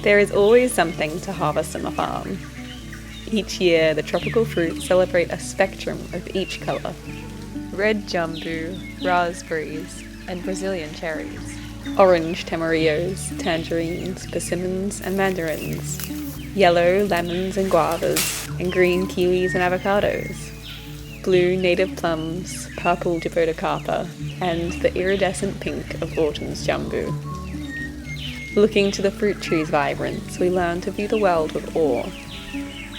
There is always something to harvest on the farm. Each year, the tropical fruits celebrate a spectrum of each colour. Red jambu, raspberries, and Brazilian cherries. Orange tamarillos, tangerines, persimmons, and mandarins. Yellow lemons and guavas, and green kiwis and avocados. Blue native plums, purple jaboticaba, and the iridescent pink of autumn's jambu. Looking to the fruit tree's vibrance, we learn to view the world with awe.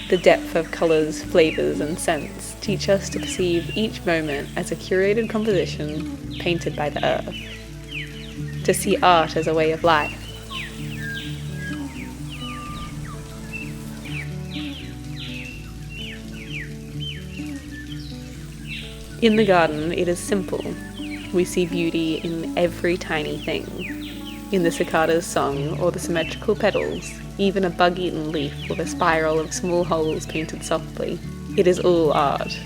The depth of colours, flavours, and scents teach us to perceive each moment as a curated composition painted by the earth. To see art as a way of life. In the garden, it is simple. We see beauty in every tiny thing. In the cicada's song or the symmetrical petals, even a bug-eaten leaf with a spiral of small holes painted softly. It is all art.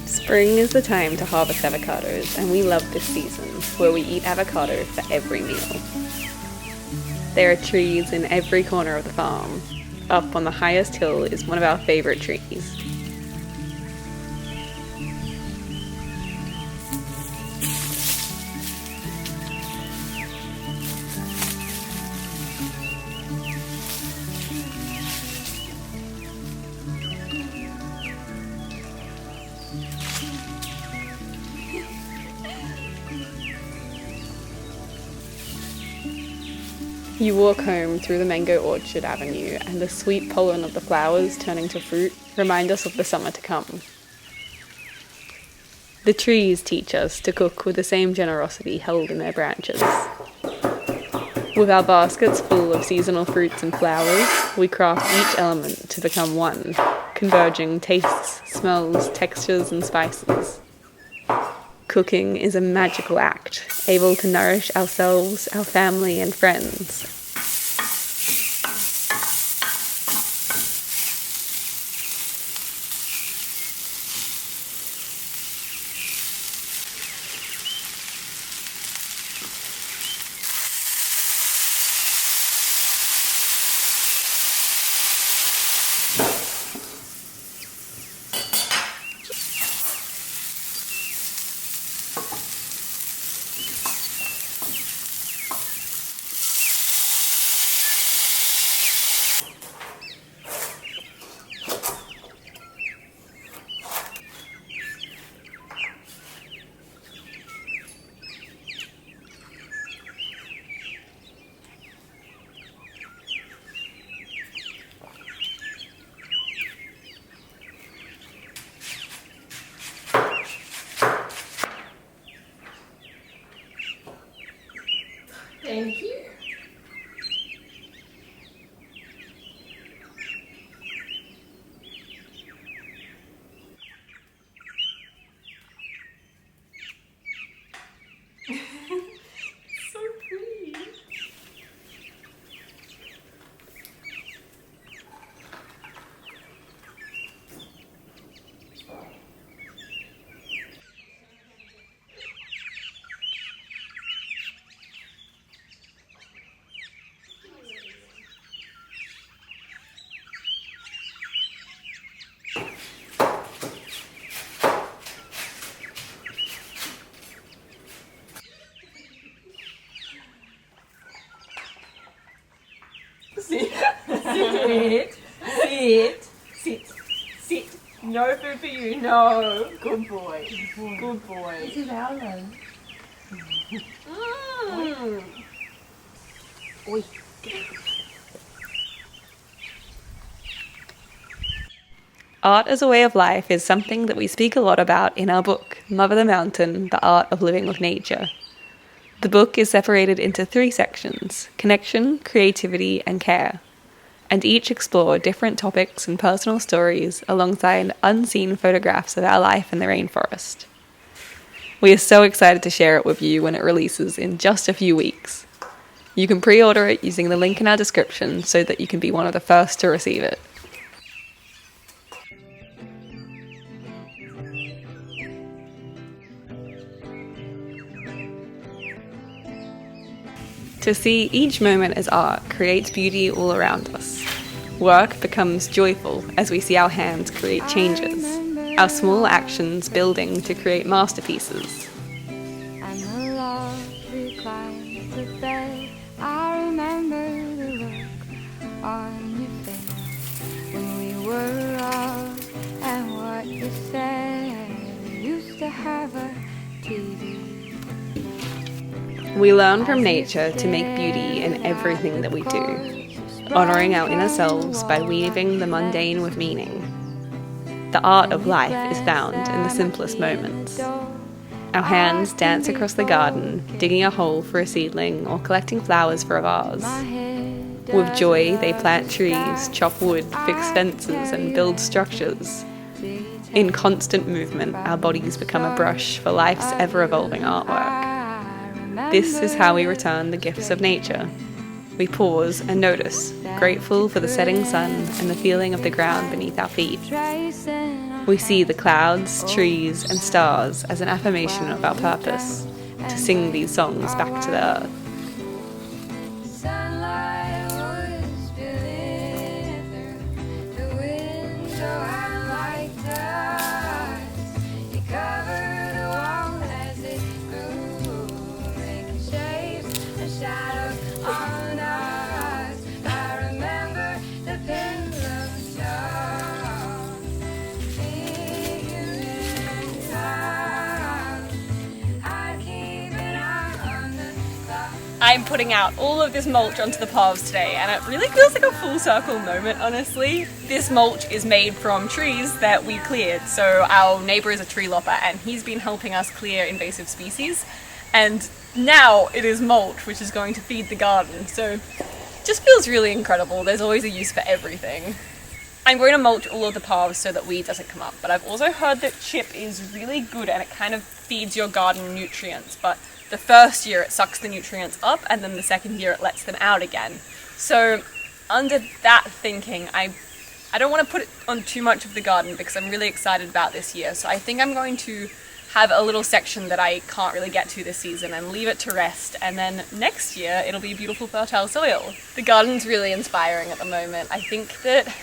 Spring is the time to harvest avocados, and we love this season, where we eat avocado for every meal. There are trees in every corner of the farm. Up on the highest hill is one of our favourite trees. You walk home through the mango orchard avenue, and the sweet pollen of the flowers turning to fruit remind us of the summer to come. The trees teach us to cook with the same generosity held in their branches. With our baskets full of seasonal fruits and flowers, we craft each element to become one, converging tastes, smells, textures, and spices. Cooking is a magical act, able to nourish ourselves, our family, and friends. Thank you. So pretty. Sit. Sit. No food for you. No. Good boy. Good boy. This is our one. Oi. Art as a way of life is something that we speak a lot about in our book, Mother the Mountain, The Art of Living with Nature. The book is separated into 3 sections: connection, creativity, and care. and each explore different topics and personal stories alongside unseen photographs of our life in the rainforest. We are so excited to share it with you when it releases in just a few weeks. You can pre-order it using the link in our description so that you can be one of the first to receive it. To see each moment as art creates beauty all around us. Work becomes joyful as we see our hands create changes, our small actions building to create masterpieces. And the love reclines the bed. I remember the look on your face when we were lost, and what you said. We used to have a TV. We learn from nature to make beauty in everything that we do, honouring our inner selves by weaving the mundane with meaning. The art of life is found in the simplest moments. Our hands dance across the garden, digging a hole for a seedling or collecting flowers for a vase. With joy, they plant trees, chop wood, fix fences, and build structures. In constant movement, our bodies become a brush for life's ever-evolving artwork. This is how we return the gifts of nature. We pause and notice, grateful for the setting sun and the feeling of the ground beneath our feet. We see the clouds, trees, and stars as an affirmation of our purpose, to sing these songs back to the earth. I'm putting out all of this mulch onto the paths today, and it really feels like a full circle moment, honestly. This mulch is made from trees that we cleared. So our neighbour is a tree lopper and he's been helping us clear invasive species. And now it is mulch which is going to feed the garden. So it just feels really incredible. There's always a use for everything. I'm going to mulch all of the paths so that weed doesn't come up, but I've also heard that chip is really good and it kind of feeds your garden nutrients, but the first year it sucks the nutrients up and then the second year it lets them out again. So under that thinking, I don't want to put it on too much of the garden because I'm really excited about this year. So I think I'm going to have a little section that I can't really get to this season and leave it to rest, and then next year it'll be beautiful fertile soil. The garden's really inspiring at the moment. I think that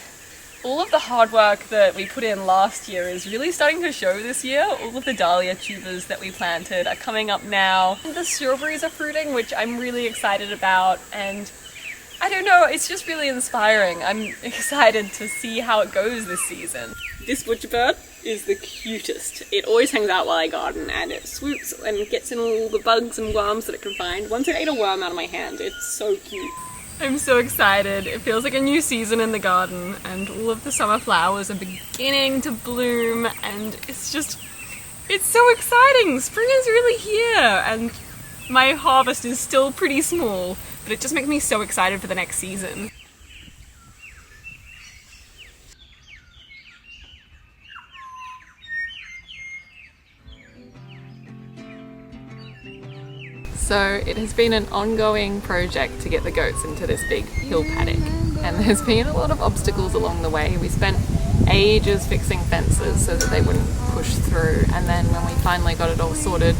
all of the hard work that we put in last year is really starting to show this year. All of the dahlia tubers that we planted are coming up now. The strawberries are fruiting, which I'm really excited about, and I don't know, it's just really inspiring. I'm excited to see how it goes this season. This butcherbird is the cutest. It always hangs out while I garden, and it swoops and gets in all the bugs and worms that it can find. Once it ate a worm out of my hand. It's so cute. I'm so excited. It feels like a new season in the garden, and all of the summer flowers are beginning to bloom, and it's so exciting. Spring is really here, and my harvest is still pretty small, but it just makes me so excited for the next season. So it has been an ongoing project to get the goats into this big hill paddock, and there's been a lot of obstacles along the way. We spent ages fixing fences so that they wouldn't push through, and then when we finally got it all sorted,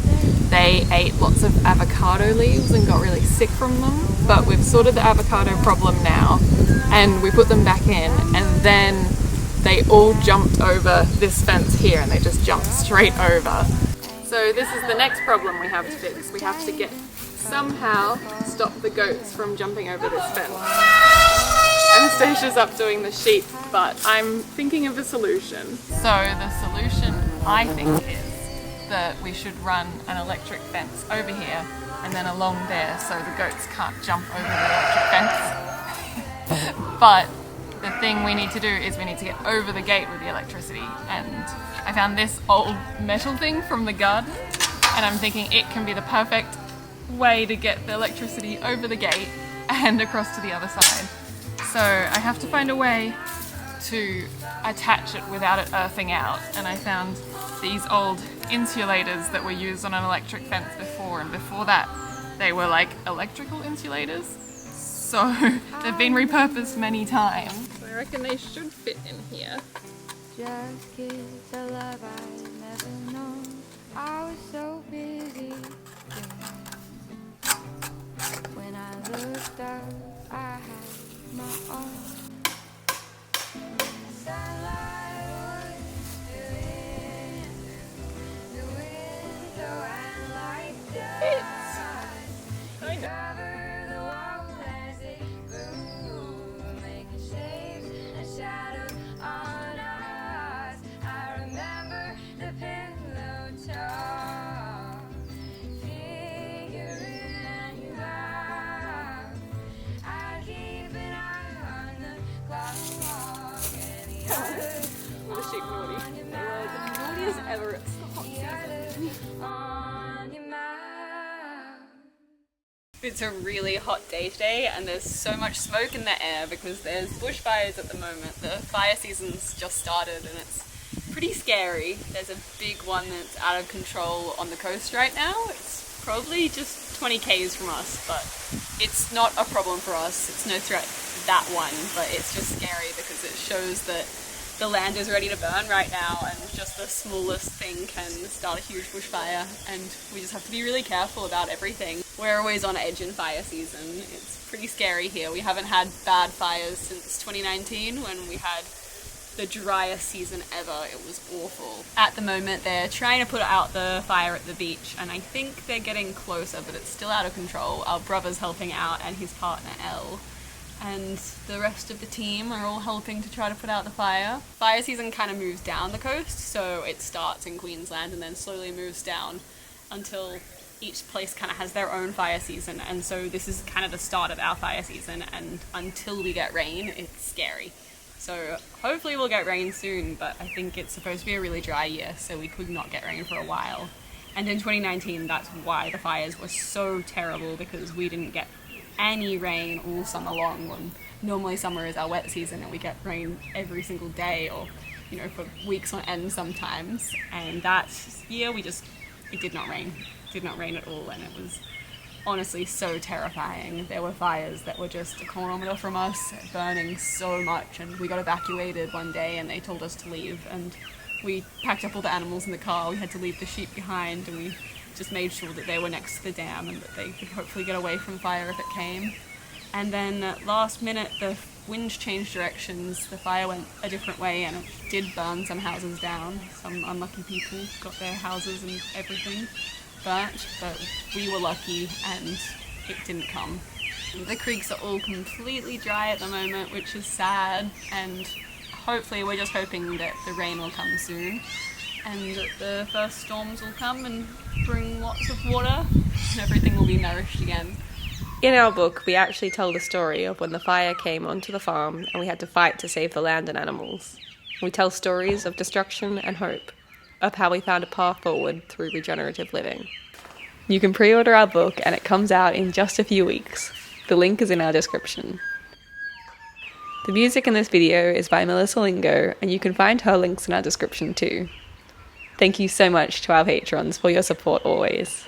they ate lots of avocado leaves and got really sick from them. But we've sorted the avocado problem now, and we put them back in, and then they all jumped over this fence here, and they just jumped straight over. So this is the next problem we have to fix. We have to somehow stop the goats from jumping over this fence. Anastasia's up doing the sheep, but I'm thinking of a solution. So the solution, I think, is that we should run an electric fence over here and then along there so the goats can't jump over the electric fence. But the thing we need to do is we need to get over the gate with the electricity, and I found this old metal thing from the garden, and I'm thinking it can be the perfect way to get the electricity over the gate and across to the other side. So I have to find a way to attach it without it earthing out, and I found these old insulators that were used on an electric fence before, and before that they were like electrical insulators, so they've been repurposed many times. I reckon they should fit in here. Just kids, a love I'd never known. I was so busy when I looked up, I had my own. Ever. It's the hot season. It's a really hot day today, and there's so much smoke in the air because there's bushfires at the moment. The fire season's just started and it's pretty scary. There's a big one that's out of control on the coast right now. It's probably just 20 k's from us, but it's not a problem for us. It's no threat, that one, but it's just scary because it shows that the land is ready to burn right now, and just the smallest thing can start a huge bushfire, and we just have to be really careful about everything. We're always on edge in fire season. It's pretty scary here. We haven't had bad fires since 2019 when we had the driest season ever. It was awful. At the moment they're trying to put out the fire at the beach, and I think they're getting closer, but it's still out of control. Our brother's helping out and his partner Elle, and the rest of the team are all helping to try to put out the fire. Fire season kind of moves down the coast, so it starts in Queensland and then slowly moves down until each place kind of has their own fire season, and so this is kind of the start of our fire season, and until we get rain, it's scary. So hopefully we'll get rain soon, but I think it's supposed to be a really dry year, so we could not get rain for a while. And in 2019, that's why the fires were so terrible, because we didn't get any rain all summer long, when normally summer is our wet season and we get rain every single day, or you know, for weeks on end sometimes. And that year it did not rain at all, and it was honestly so terrifying. There were fires that were just a kilometre from us, burning so much, and we got evacuated one day and they told us to leave, and we packed up all the animals in the car. We had to leave the sheep behind, and we just made sure that they were next to the dam and that they could hopefully get away from fire if it came. And then last minute the wind changed directions, the fire went a different way, and it did burn some houses down. Some unlucky people got their houses and everything burnt, but we were lucky and it didn't come. The creeks are all completely dry at the moment, which is sad, and hopefully we're just hoping that the rain will come soon and that the first storms will come and bring lots of water and everything will be nourished again. In our book, we actually tell the story of when the fire came onto the farm and we had to fight to save the land and animals. We tell stories of destruction and hope, of how we found a path forward through regenerative living. You can pre-order our book and it comes out in just a few weeks. The link is in our description. The music in this video is by Melissa Lingo, and you can find her links in our description too. Thank you so much to our patrons for your support always.